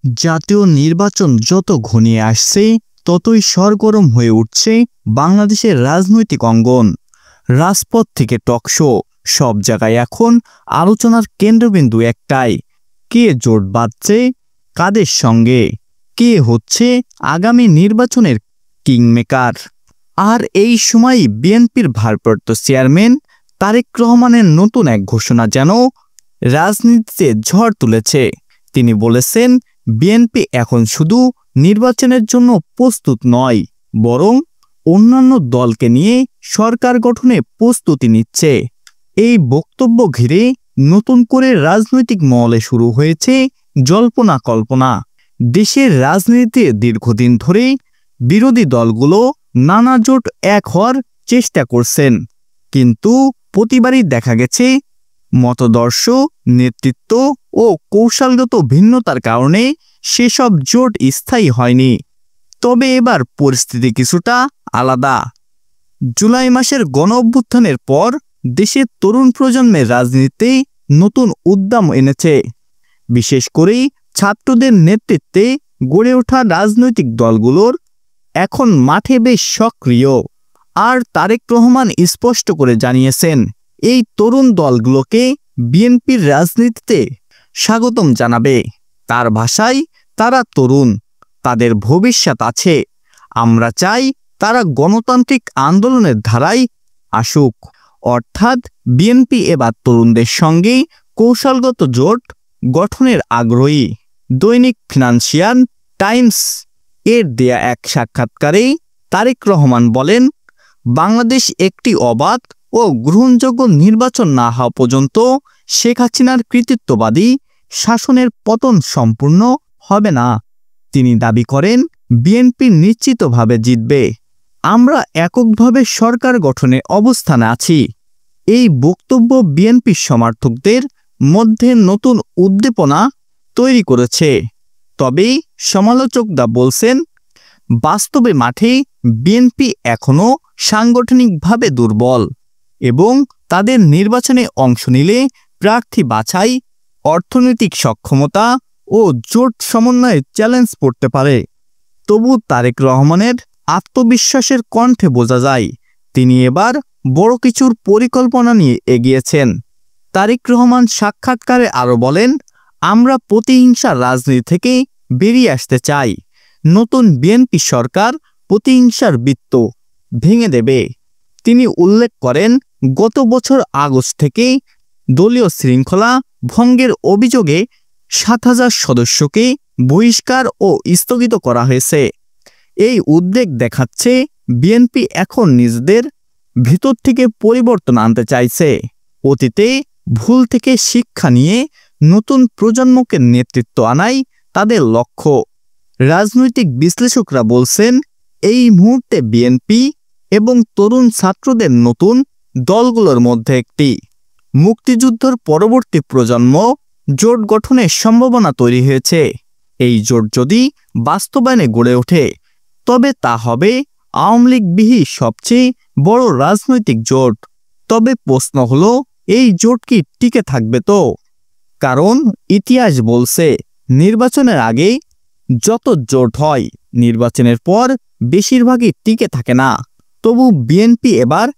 জাতীয় নির্বাচন যত ঘনিয়ে আসছে ততই সরগরম হয়ে উঠছে বাংলাদেশের রাজনৈতিক অঙ্গন। রাজপথ থেকে টকশো, সব জায়গায় এখন আলোচনার কেন্দ্রবিন্দু একটাই: কে জোট বাঁধছে কাদের সঙ্গে, কে হচ্ছে আগামী নির্বাচনের কিংমেকার। আর এই সময়ই বিএনপির ভারপ্রাপ্ত চেয়ারম্যান তারেক রহমানের নতুন এক ঘোষণা যেন রাজনীতিতে ঝড় তুলেছে। তিনি বলেছেন, বিএনপি এখন শুধু নির্বাচনের জন্য প্রস্তুত নয়, বরং অন্যান্য দলকে নিয়ে সরকার গঠনে প্রস্তুতি নিচ্ছে। এই বক্তব্য ঘিরে নতুন করে রাজনৈতিক মহলে শুরু হয়েছে জল্পনা কল্পনা। দেশের রাজনীতিতে দীর্ঘদিন ধরে বিরোধী দলগুলো নানা জোট এক হওয়ার চেষ্টা করছেন, কিন্তু প্রতিবারই দেখা গেছে মতাদর্শ, নেতৃত্ব ও কৌশলগত ভিন্নতার কারণে সেসব জোট স্থায়ী হয়নি। তবে এবার পরিস্থিতি কিছুটা আলাদা। জুলাই মাসের গণঅভ্যুত্থানের পর দেশের তরুণ প্রজন্মের রাজনীতিতে নতুন উদ্যম এনেছে। বিশেষ করে ছাত্রদের নেতৃত্বে গড়ে ওঠা রাজনৈতিক দলগুলোর এখন মাঠে বেশ সক্রিয়। আর তারেক রহমান স্পষ্ট করে জানিয়েছেন, এই তরুণ দলগুলোকে বিএনপির রাজনীতিতে স্বাগতম জানাবে। তার ভাষায়, তারা তরুণ, তাদের ভবিষ্যৎ আছে। আমরা চাই তারা গণতান্ত্রিক আন্দোলনের ধারায় আসুক। অর্থাৎ বিএনপি এবার তরুণদের সঙ্গে কৌশলগত জোট গঠনের আগ্রহী। দৈনিক ফিনান্সিয়াল টাইমস এর দেয়া এক সাক্ষাৎকারে তারেক রহমান বলেন, বাংলাদেশ একটি অবাধ ও গ্রহণযোগ্য নির্বাচন না হওয়া পর্যন্ত শেখ হাসিনার কৃতিত্ববাদী শাসনের পতন সম্পূর্ণ হবে না। তিনি দাবি করেন, বিএনপি নিশ্চিতভাবে জিতবে। আমরা এককভাবে সরকার গঠনে অবস্থানে আছি। এই বক্তব্য বিএনপির সমর্থকদের মধ্যে নতুন উদ্দীপনা তৈরি করেছে। তবে সমালোচকরা বলছেন, বাস্তবে মাঠে বিএনপি এখনও সাংগঠনিকভাবে দুর্বল এবং তাদের নির্বাচনে অংশ নিলে প্রার্থী বাছাই, অর্থনৈতিক সক্ষমতা ও জোট সমন্বয়ে চ্যালেঞ্জ পড়তে পারে। তবু তারেক রহমানের আত্মবিশ্বাসের কণ্ঠে বোঝা যায়, তিনি এবার বড় কিছুর পরিকল্পনা নিয়ে এগিয়েছেন। তারেক রহমান সাক্ষাৎকারে আরও বলেন, আমরা প্রতিহিংসার রাজনীতি থেকে বেরিয়ে আসতে চাই। নতুন বিএনপি সরকার প্রতিহিংসার বৃত্ত ভেঙে দেবে। তিনি উল্লেখ করেন, গত বছর আগস্ট থেকে দলীয় শৃঙ্খলা ভঙ্গের অভিযোগে ৭,০০০ সদস্যকে বহিষ্কার ও স্থগিত করা হয়েছে। এই উদ্বেগ দেখাচ্ছে বিএনপি এখন নিজেদের ভিতর থেকে পরিবর্তন আনতে চাইছে। অতীতে ভুল থেকে শিক্ষা নিয়ে নতুন প্রজন্মকে নেতৃত্ব আনাই তাদের লক্ষ্য। রাজনৈতিক বিশ্লেষকরা বলছেন, এই মুহূর্তে বিএনপি এবং তরুণ ছাত্রদের নতুন দলগুলোর মধ্যে একটি মুক্তিযুদ্ধের পরবর্তী প্রজন্ম জোট গঠনের সম্ভাবনা তৈরি হয়েছে। এই জোট যদি বাস্তবায়নে গড়ে ওঠে, তবে তা হবে আওয়ামী লীগ বিহীন সবচেয়ে বড় রাজনৈতিক জোট। তবে প্রশ্ন হলো, এই জোট কি টিকে থাকবে? তো কারণ ইতিহাস বলছে, নির্বাচনের আগে যত জোট হয়, নির্বাচনের পর বেশিরভাগই টিকে থাকে না। তবু বিএনপি এবার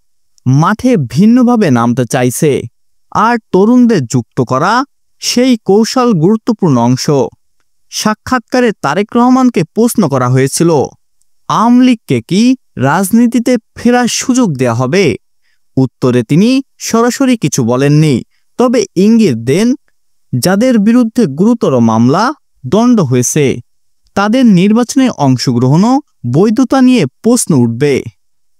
মাঠে ভিন্নভাবে নামতে চাইছে, আর তরুণদের যুক্ত করা সেই কৌশল গুরুত্বপূর্ণ অংশ। সাক্ষাৎকারে তারেক রহমানকে প্রশ্ন করা হয়েছিল, আওয়ামী লীগকে কি রাজনীতিতে ফেরার সুযোগ দেয়া হবে? উত্তরে তিনি সরাসরি কিছু বলেননি, তবে ইঙ্গিত দেন, যাদের বিরুদ্ধে গুরুতর মামলা, দণ্ড হয়েছে, তাদের নির্বাচনে অংশগ্রহণও বৈধতা নিয়ে প্রশ্ন উঠবে।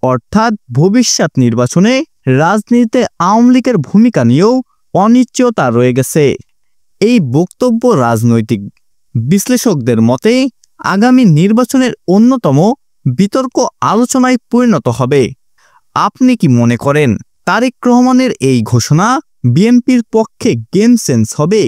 অর্থাৎ ভবিষ্যৎ নির্বাচনে রাজনীতিতে আওয়ামী লীগের ভূমিকা নিয়েও অনিশ্চয়তা রয়ে গেছে। এই বক্তব্য রাজনৈতিক বিশ্লেষকদের মতে আগামী নির্বাচনের অন্যতম বিতর্ক আলোচনায় পরিণত হবে। আপনি কি মনে করেন, তারেক রহমানের এই ঘোষণা বিএনপির পক্ষে গেম চেঞ্জ হবে?